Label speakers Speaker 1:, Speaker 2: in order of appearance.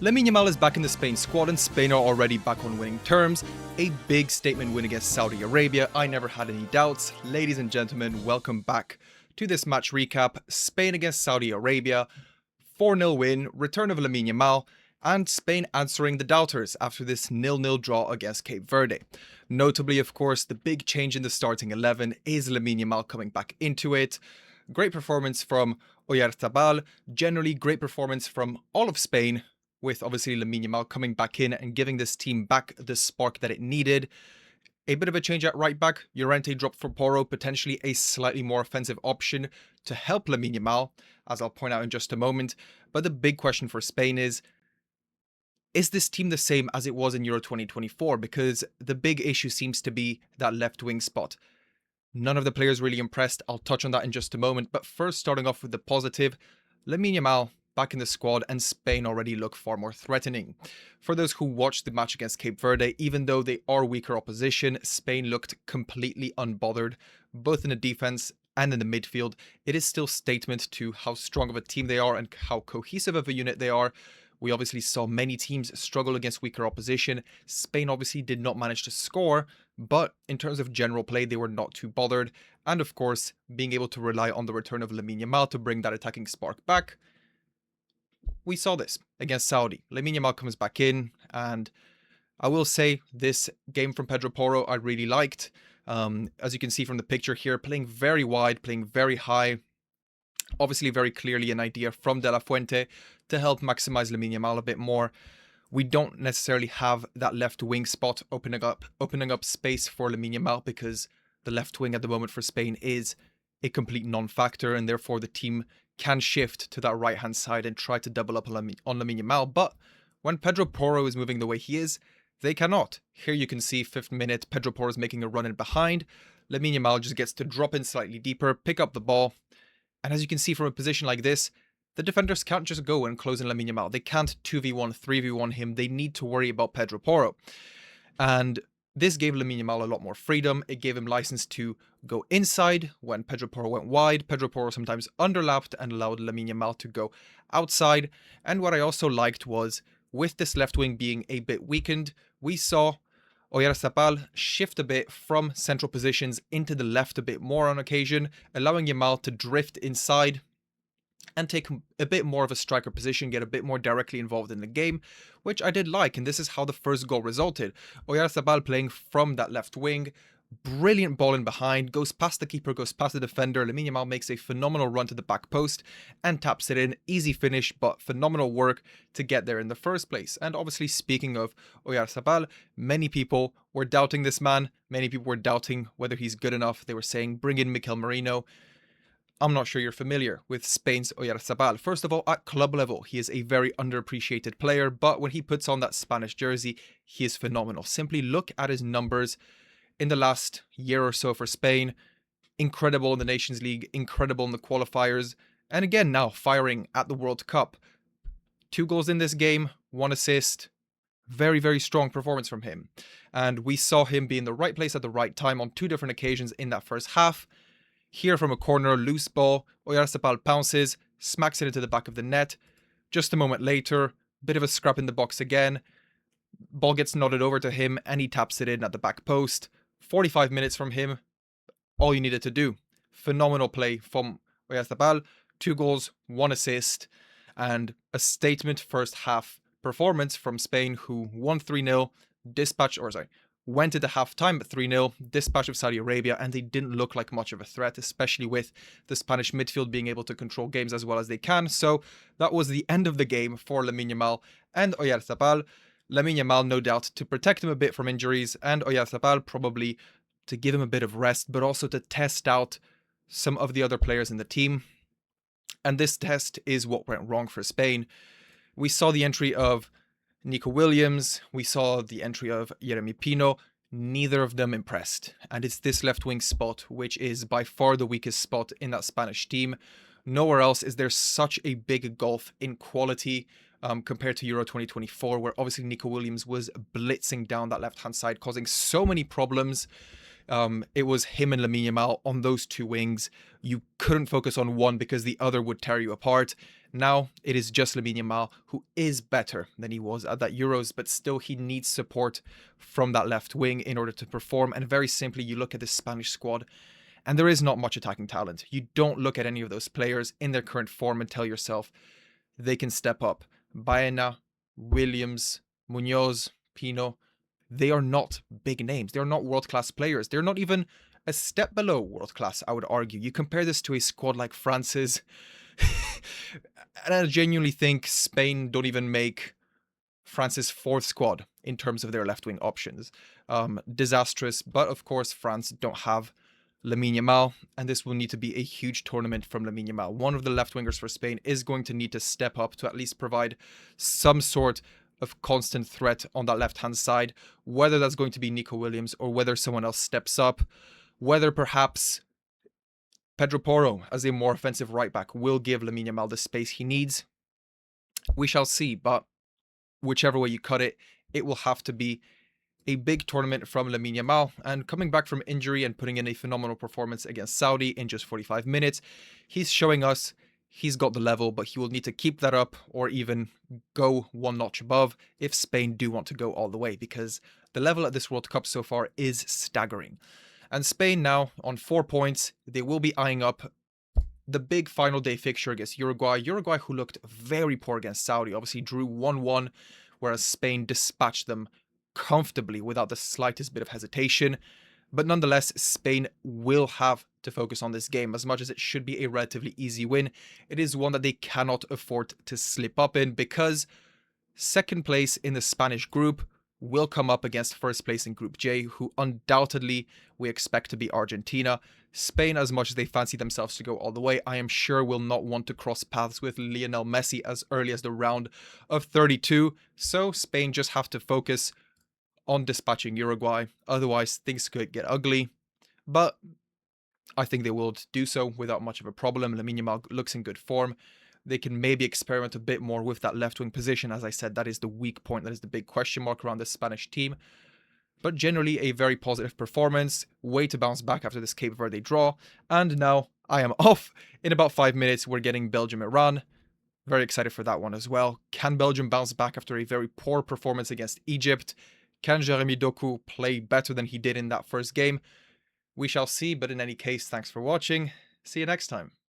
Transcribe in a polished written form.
Speaker 1: Lamine Yamal is back in the Spain squad and Spain are already back on winning terms. A big statement win against Saudi Arabia, I never had any doubts. Ladies and gentlemen, welcome back to this match recap. Spain against Saudi Arabia, 4-0 win, return of Lamine Yamal, and Spain answering the doubters after this 0-0 draw against Cape Verde. Notably, of course, the big change in the starting 11 is Lamine Yamal coming back into it. Great performance from Oyarzabal, generally great performance from all of Spain, with obviously Lamine Yamal coming back in and giving this team back the spark that it needed. A bit of a change at right back. Llorente dropped for Porro, potentially a slightly more offensive option to help Lamine Yamal, as I'll point out in just a moment. But the big question for Spain is this team the same as it was in Euro 2024? Because the big issue seems to be that left wing spot. None of the players really impressed. I'll touch on that in just a moment. But first, starting off with the positive, Lamine Yamal back in the squad and Spain already look far more threatening. For those who watched the match against Cape Verde, even though they are weaker opposition, Spain looked completely unbothered, both in the defense and in the midfield. It is still statement to how strong of a team they are and how cohesive of a unit they are. We obviously saw many teams struggle against weaker opposition. Spain obviously did not manage to score, but in terms of general play, they were not too bothered. And of course, being able to rely on the return of Lamine Yamal to bring that attacking spark back. We saw this against Saudi. Lamine Yamal comes back in, and I will say this game from Pedro Porro I really liked. As you can see from the picture here, playing very wide, playing very high. Obviously very clearly an idea from De La Fuente to help maximize Lamine Yamal a bit more. We don't necessarily have that left wing spot opening up space for Lamine Yamal because the left wing at the moment for Spain is a complete non-factor, and therefore the team can shift to that right-hand side and try to double up on Lamine Yamal. But when Pedro Porro is moving the way he is, they cannot. Here you can see 5th minute, Pedro Porro is making a run in behind. Lamine Yamal just gets to drop in slightly deeper, pick up the ball. And as you can see from a position like this, the defenders can't just go and close in Lamine Yamal. They can't 2v1, 3v1 him. They need to worry about Pedro Porro. And this gave Lamine Yamal a lot more freedom. It gave him license to go inside when Pedro Porro went wide. Pedro Porro sometimes underlapped and allowed Lamine Yamal to go outside. And what I also liked was, with this left wing being a bit weakened, we saw Oyarzabal shift a bit from central positions into the left a bit more on occasion, allowing Yamal to drift inside and take a bit more of a striker position, get a bit more directly involved in the game, which I did like, and this is how the first goal resulted. Oyarzabal playing from that left wing, brilliant ball in behind, goes past the keeper, goes past the defender. Lamine Yamal makes a phenomenal run to the back post and taps it in. Easy finish, but phenomenal work to get there in the first place. And obviously, speaking of Oyarzabal, many people were doubting this man. Many people were doubting whether he's good enough. They were saying, bring in Mikel Merino. I'm not sure you're familiar with Spain's Oyarzabal. First of all, at club level, he is a very underappreciated player, but when he puts on that Spanish jersey, he is phenomenal. Simply look at his numbers in the last year or so for Spain. Incredible in the Nations League, incredible in the qualifiers, and again now firing at the World Cup. 2 goals in this game, 1 assist. Very, very strong performance from him. And we saw him be in the right place at the right time on 2 different occasions in that first half. Here from a corner, loose ball, Oyarzabal pounces, smacks it into the back of the net. Just a moment later, bit of a scrap in the box again. Ball gets nodded over to him and he taps it in at the back post. 45 minutes from him, all you needed to do. Phenomenal play from Oyarzabal. 2 goals, 1 assist, and a statement first half performance from Spain, who won 3-0, went into halftime at 3-0, dispatch of Saudi Arabia, and they didn't look like much of a threat, especially with the Spanish midfield being able to control games as well as they can. So that was the end of the game for Lamine Yamal and Oyarzabal. Lamine Yamal, no doubt, to protect him a bit from injuries, and Oyarzabal probably to give him a bit of rest, but also to test out some of the other players in the team. And this test is what went wrong for Spain. We saw the entry of Nico Williams, we saw the entry of Yeremy Pino. Neither of them impressed. And it's this left wing spot, which is by far the weakest spot in that Spanish team. Nowhere else is there such a big gulf in quality compared to Euro 2024, where obviously Nico Williams was blitzing down that left-hand side, causing so many problems. It was him and Lamine Yamal on those two wings. You couldn't focus on one because the other would tear you apart. Now it is just Lamine Yamal, who is better than he was at that Euros, but still he needs support from that left wing in order to perform. And very simply, you look at the Spanish squad, and there is not much attacking talent. You don't look at any of those players in their current form and tell yourself they can step up. Baena, Williams, Munoz, Pino, they are not big names. They're not world-class players. They're not even a step below world-class, I would argue. You compare this to a squad like France's, and I genuinely think Spain don't even make France's fourth squad in terms of their left-wing options. Disastrous, but of course France don't have Lamine Yamal, and this will need to be a huge tournament from Lamine Yamal. One of the left-wingers for Spain is going to need to step up to at least provide some sort of constant threat on that left-hand side, whether that's going to be Nico Williams or whether someone else steps up, whether perhaps Pedro Porro, as a more offensive right-back, will give Lamine Yamal the space he needs. We shall see, but whichever way you cut it, it will have to be a big tournament from Lamine Yamal, and coming back from injury and putting in a phenomenal performance against Saudi in just 45 minutes, he's showing us he's got the level, but he will need to keep that up or even go one notch above if Spain do want to go all the way, because the level at this World Cup so far is staggering. And Spain now on 4 points, they will be eyeing up the big final day fixture against Uruguay. Uruguay, who looked very poor against Saudi, obviously drew 1-1, whereas Spain dispatched them comfortably without the slightest bit of hesitation. But nonetheless, Spain will have to focus on this game. As much as it should be a relatively easy win, it is one that they cannot afford to slip up in, because second place in the Spanish group will come up against first place in Group J, who undoubtedly we expect to be Argentina. Spain, as much as they fancy themselves to go all the way, I am sure will not want to cross paths with Lionel Messi as early as the round of 32. So Spain just have to focus on dispatching Uruguay. Otherwise, things could get ugly. But I think they will do so without much of a problem. Lamine Yamal looks in good form. They can maybe experiment a bit more with that left-wing position. As I said, that is the weak point. That is the big question mark around the Spanish team. But generally, a very positive performance. Way to bounce back after this Cape Verde draw. And now I am off. In about 5 minutes, we're getting Belgium-Iran. Very excited for that one as well. Can Belgium bounce back after a very poor performance against Egypt? Can Jeremy Doku play better than he did in that first game? We shall see, but in any case, thanks for watching. See you next time.